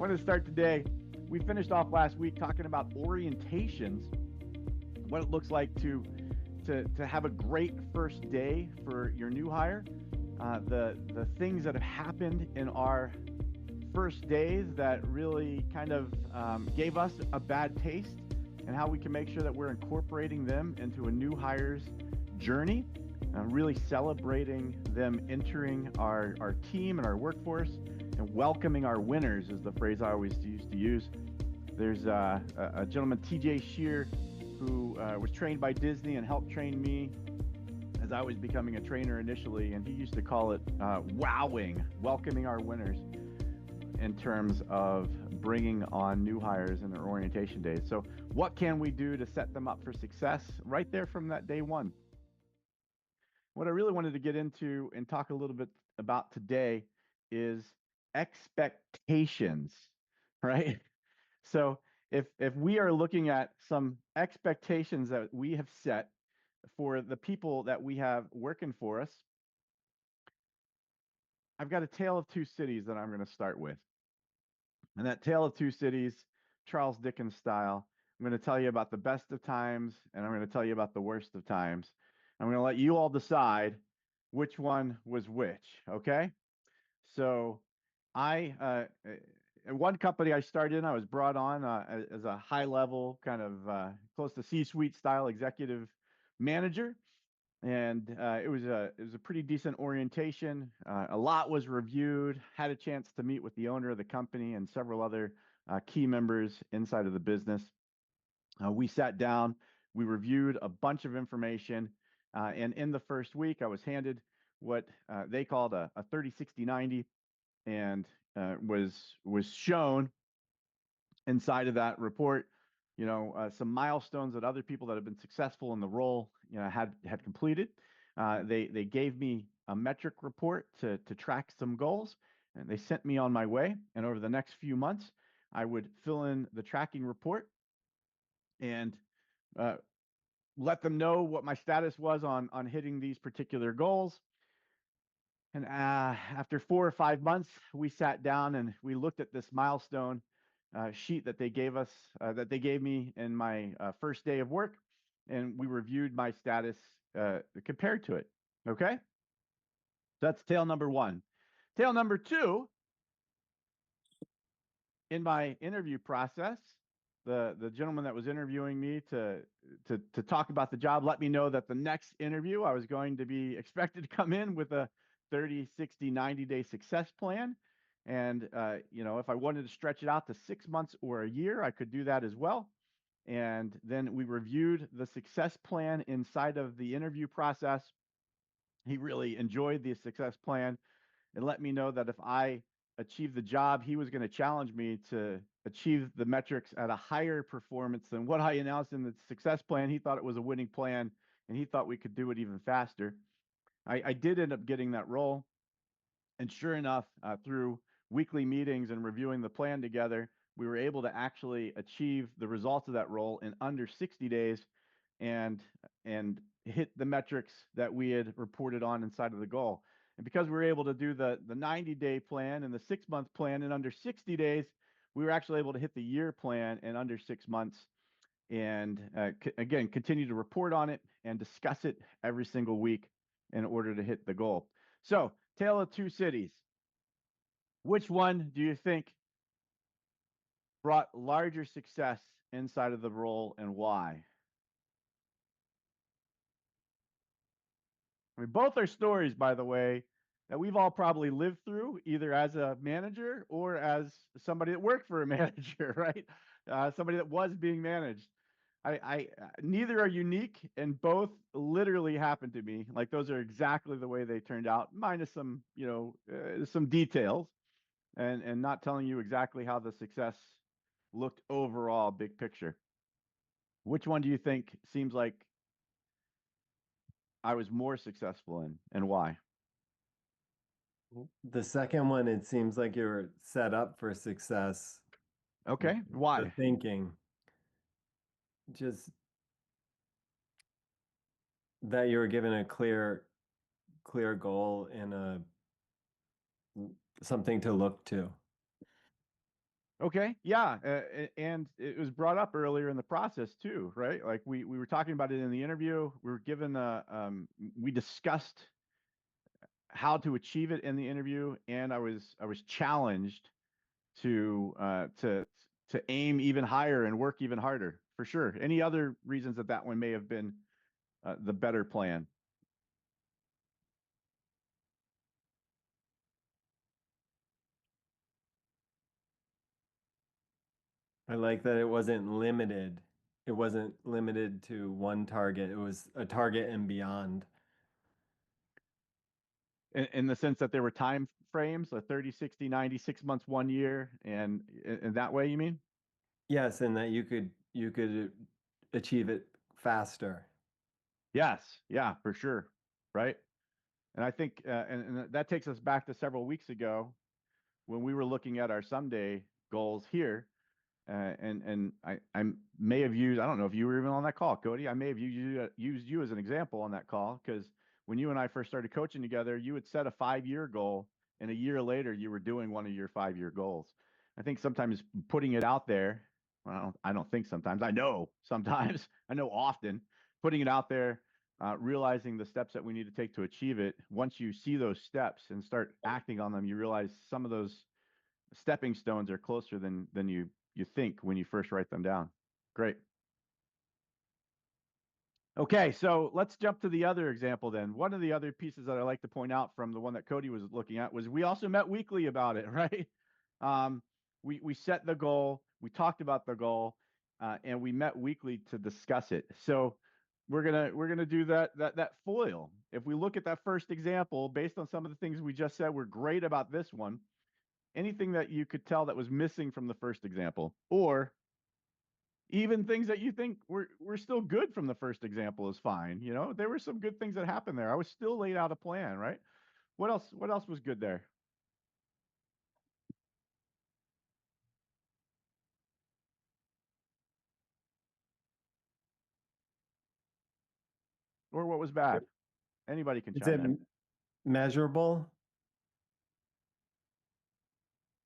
wanted to start today. We finished off last week talking about orientations, what it looks like to have a great first day for your new hire, the things that have happened in our first days that really kind of gave us a bad taste, and how we can make sure that we're incorporating them into a new hire's journey, really celebrating them entering our team and our workforce, and welcoming our winners is the phrase I always used to use. There's a gentleman, TJ Shear, who was trained by Disney and helped train me as I was becoming a trainer initially, and he used to call it wowing, welcoming our winners in terms of bringing on new hires in their orientation days. So what can we do to set them up for success right there from that day one? What I really wanted to get into and talk a little bit about today is expectations, right? So if we are looking at some expectations that we have set for the people that we have working for us, I've got a tale of two cities that I'm going to start with. And that tale of two cities, Charles Dickens style, I'm going to tell you about the best of times, and I'm going to tell you about the worst of times. I'm going to let you all decide which one was which, okay? So at one company I started in, I was brought on as a high level, kind of close to C-suite style executive manager. And it was a pretty decent orientation. A lot was reviewed. Had a chance to meet with the owner of the company and several other key members inside of the business. We sat down. We reviewed a bunch of information, and in the first week, I was handed what they called a 30, 60, 90, and was shown inside of that report, some milestones that other people that have been successful in the role, had completed. They gave me a metric report to track some goals, and they sent me on my way. And over the next few months, I would fill in the tracking report and uh, let them know what my status was on hitting these particular goals. And after 4 or 5 months, we sat down and we looked at this milestone sheet that they gave us, that they gave me in my first day of work, and we reviewed my status compared to it. Okay, so that's tale number one. Tale number two, in my interview process, the gentleman that was interviewing me to talk about the job let me know that the next interview I was going to be expected to come in with a 30, 60, 90-day success plan. And if I wanted to stretch it out to 6 months or a year, I could do that as well. And then we reviewed the success plan inside of the interview process. He really enjoyed the success plan and let me know that if I achieved the job, he was going to challenge me to achieve the metrics at a higher performance than what I announced in the success plan. He thought it was a winning plan, and he thought we could do it even faster. I did end up getting that role. And sure enough, through weekly meetings and reviewing the plan together, we were able to actually achieve the results of that role in under 60 days, and and hit the metrics that we had reported on inside of the goal. And because we were able to do the 90-day plan and the 6-month plan in under 60 days, we were actually able to hit the year plan in under 6 months. And again, continue to report on it and discuss it every single week in order to hit the goal. So, tale of two cities. Which one do you think brought larger success inside of the role, and why? I mean, both are stories, by the way, that we've all probably lived through, either as a manager or as somebody that worked for a manager, right? Somebody that was being managed. Neither are unique, and both literally happened to me. Like, those are exactly the way they turned out, minus some, some details, and not telling you exactly how the success looked overall, big picture. Which one do you think seems like I was more successful in, and why? The second one, it seems like you were set up for success. Okay, The why? thinking, just that you were given a clear goal and something to look to. Okay, yeah, and it was brought up earlier in the process too, right? Like we were talking about it in the interview. We were given we discussed how to achieve it in the interview, and I was challenged to to aim even higher and work even harder for sure. Any other reasons that that one may have been the better plan? I like that it wasn't limited. It wasn't limited to one target. It was a target and beyond. In the sense that there were time frames, a 30, 60, 90, 6 months, 1 year, and in that way, you mean? Yes, and that you could achieve it faster. Yes, yeah, for sure, right? And I think, and that takes us back to several weeks ago when we were looking at our someday goals here. And I may have used, I don't know if you were even on that call, Cody. I may have used you as an example on that call because when you and I first started coaching together, you had set a 5 year goal, and a year later you were doing one of your 5 year goals. I think sometimes putting it out there, well, I don't think sometimes, I know sometimes, I know often, putting it out there, realizing the steps that we need to take to achieve it. Once you see those steps and start acting on them, you realize some of those stepping stones are closer than you think when you first write them down. Great. Okay, so let's jump to the other example then. One of the other pieces that I like to point out from the one that Cody was looking at was we also met weekly about it, right? Um, we set the goal, we talked about the goal, and we met weekly to discuss it. So we're gonna do that foil. If we look at that first example, based on some of the things we just said were great about this one, anything that you could tell that was missing from the first example, or even things that you think were still good from the first example is fine. You know, there were some good things that happened there. I was still laid out a plan, right? What else was good there? Or what was bad? Anybody can Is chime it in. measurable?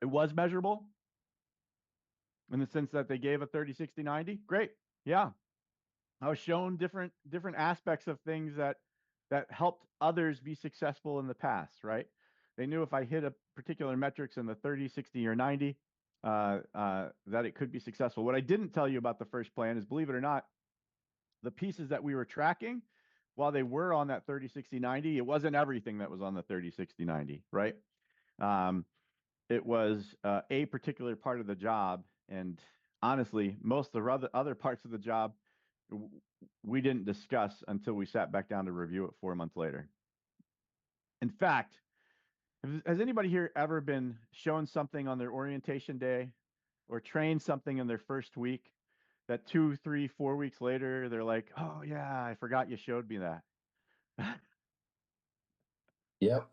It was measurable in the sense that they gave a 30, 60, 90. Great. Yeah. I was shown different aspects of things that helped others be successful in the past, right? They knew if I hit a particular metrics in the 30, 60, or 90, that it could be successful. What I didn't tell you about the first plan is, believe it or not, the pieces that we were tracking, while they were on that 30, 60, 90, it wasn't everything that was on the 30, 60, 90, right? Um, it was a particular part of the job. And honestly, most of the other parts of the job we didn't discuss until we sat back down to review it 4 months later. In fact, has anybody here ever been shown something on their orientation day or trained something in their first week that 2, 3, 4 weeks later, they're like, oh, yeah, I forgot you showed me that? Yep.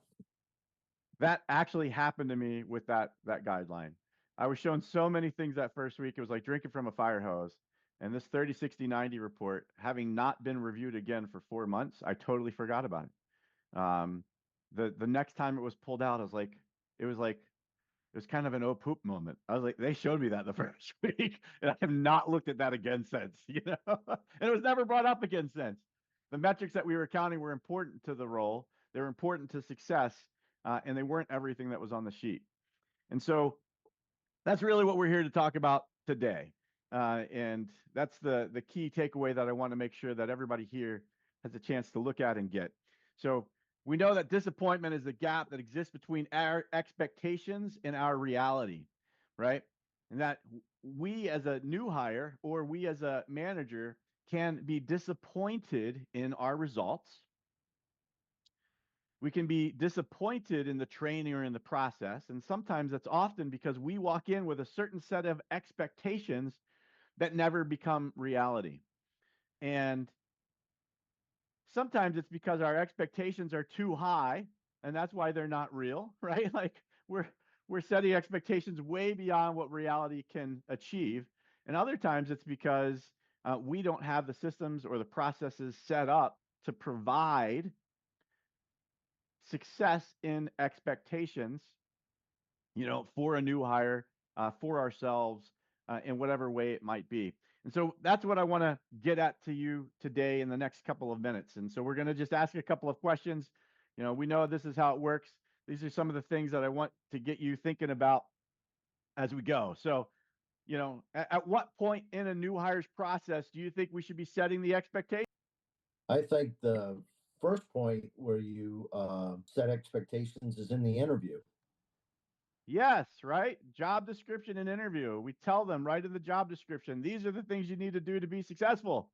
That actually happened to me with that guideline. I was shown so many things that first week. It was like drinking from a fire hose. And this 30, 60, 90 report, having not been reviewed again for 4 months, I totally forgot about it. The next time it was pulled out, it was like it was kind of an oh poop moment. I was like, they showed me that the first week, and I have not looked at that again since, you know, and it was never brought up again since. The metrics that we were counting were important to the role, they were important to success, and they weren't everything that was on the sheet. And so that's really what we're here to talk about today. And that's the key takeaway that I want to make sure that everybody here has a chance to look at and get. So we know that disappointment is the gap that exists between our expectations and our reality, right? And that we as a new hire or we as a manager can be disappointed in our results. We can be disappointed in the training or in the process. And sometimes that's often because we walk in with a certain set of expectations that never become reality. And sometimes it's because our expectations are too high, and that's why they're not real, right? Like we're setting expectations way beyond what reality can achieve. And other times it's because we don't have the systems or the processes set up to provide success in expectations, you know, for a new hire for ourselves in whatever way it might be. And so that's what I want to get at to you today in the next couple of minutes. And so we're going to just ask a couple of questions. We know this is how it works. These are some of the things that I want to get you thinking about as we go. So, at what point in a new hires process do you think we should be setting the expectation? I think the first point where you set expectations is in the interview. Yes, right? Job description and interview. We tell them right in the job description, these are the things you need to do to be successful.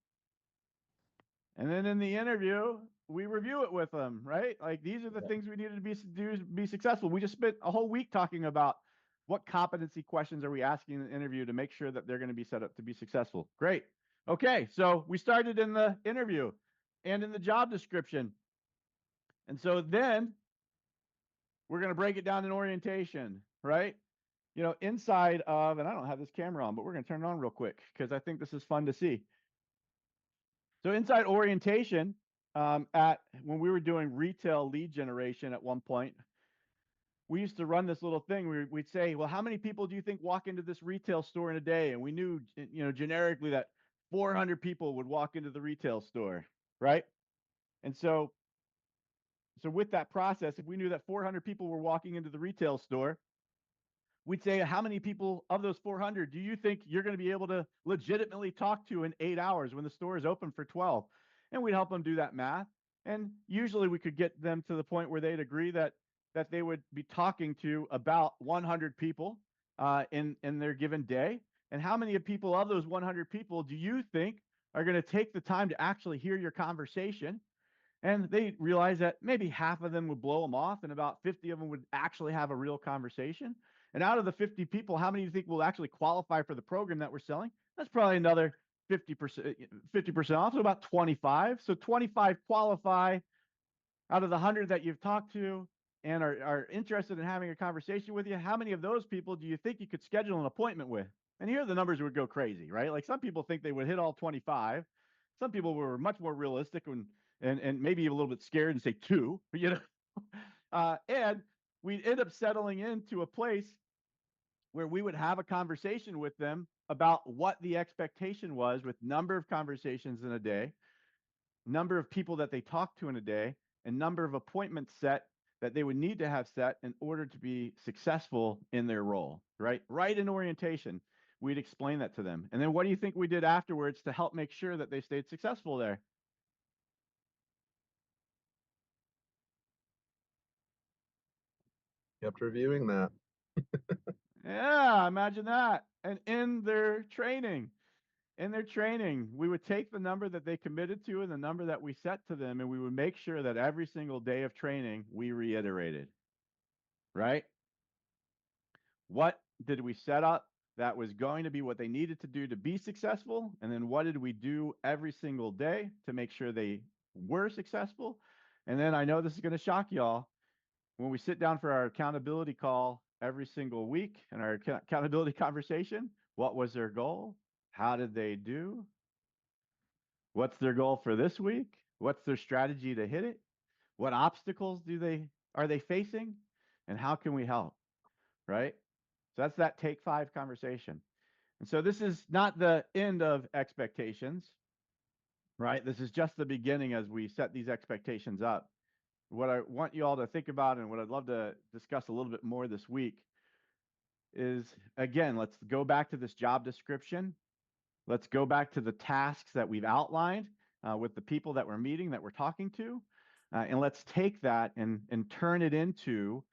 And then in the interview, we review it with them, right? Like these are the things we needed to do to be successful. We just spent a whole week talking about what competency questions are we asking in the interview to make sure that they're going to be set up to be successful. Great. Okay, so we started in the interview and in the job description. And so then we're going to break it down in orientation, right? Inside of, and I don't have this camera on, but we're going to turn it on real quick because I think this is fun to see. So inside orientation, when we were doing retail lead generation at one point, we used to run this little thing. We'd say, well, how many people do you think walk into this retail store in a day? And we knew, generically that 400 people would walk into the retail store, right? And so with that process, if we knew that 400 people were walking into the retail store, we'd say, how many people of those 400 do you think you're going to be able to legitimately talk to in 8 hours when the store is open for 12? And we'd help them do that math. And usually we could get them to the point where they'd agree that they would be talking to about 100 people in their given day. And how many people of those 100 people do you think are going to take the time to actually hear your conversation? And they realize that maybe half of them would blow them off and about 50 of them would actually have a real conversation. And out of the 50 people, how many do you think will actually qualify for the program that we're selling? That's probably another 50% off, so about 25. So 25 qualify out of the 100 that you've talked to and are interested in having a conversation with you. How many of those people do you think you could schedule an appointment with? And here the numbers would go crazy, right? Like some people think they would hit all 25. Some people were much more realistic and maybe a little bit scared and say 2, and we'd end up settling into a place where we would have a conversation with them about what the expectation was with number of conversations in a day, number of people that they talked to in a day, and number of appointments set that they would need to have set in order to be successful in their role, right? Right in orientation, we'd explain that to them. And then what do you think we did afterwards to help make sure that they stayed successful there? Kept reviewing that. Yeah, imagine that. And in their training, we would take the number that they committed to and the number that we set to them, and we would make sure that every single day of training we reiterated, right? What did we set up that was going to be what they needed to do to be successful? And then what did we do every single day to make sure they were successful? And then I know this is going to shock y'all. When we sit down for our accountability call every single week and our accountability conversation, what was their goal? How did they do? What's their goal for this week? What's their strategy to hit it? What obstacles are they facing? And how can we help? Right? So that's that take 5 conversation. And so this is not the end of expectations, right? This is just the beginning as we set these expectations up. What I want you all to think about and what I'd love to discuss a little bit more this week is, again, let's go back to this job description. Let's go back to the tasks that we've outlined with the people that we're meeting, that we're talking to, and let's take that and turn it into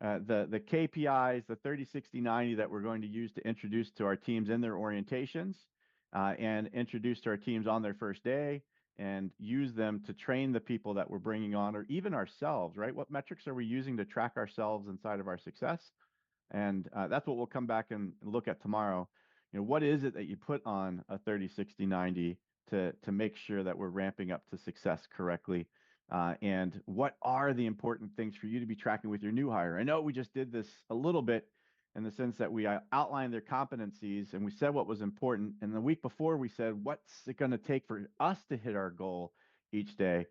the KPIs, the 30, 60, 90 that we're going to use to introduce to our teams in their orientations and introduce to our teams on their first day and use them to train the people that we're bringing on or even ourselves, right? What metrics are we using to track ourselves inside of our success? And that's what we'll come back and look at tomorrow. What is it that you put on a 30, 60, 90 to make sure that we're ramping up to success correctly? And what are the important things for you to be tracking with your new hire? I know we just did this a little bit in the sense that we outlined their competencies and we said what was important. And the week before we said, what's it going to take for us to hit our goal each day?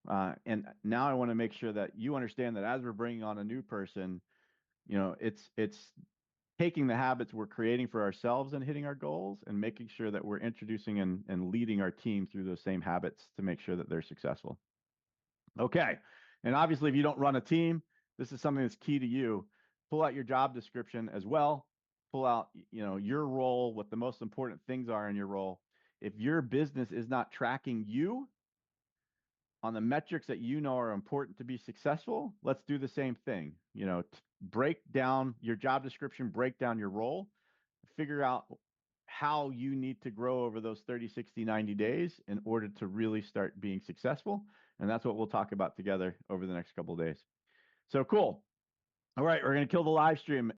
And now I want to make sure that you understand that as we're bringing on a new person, it's taking the habits we're creating for ourselves and hitting our goals and making sure that we're introducing and leading our team through those same habits to make sure that they're successful. Okay. And obviously, if you don't run a team, this is something that's key to you. Pull out your job description as well. Pull out, your role, what the most important things are in your role. If your business is not tracking you on the metrics that you know are important to be successful, let's do the same thing. Break down your job description, break down your role, figure out how you need to grow over those 30, 60, 90 days in order to really start being successful. And that's what we'll talk about together over the next couple of days. So cool. All right, we're going to kill the live stream.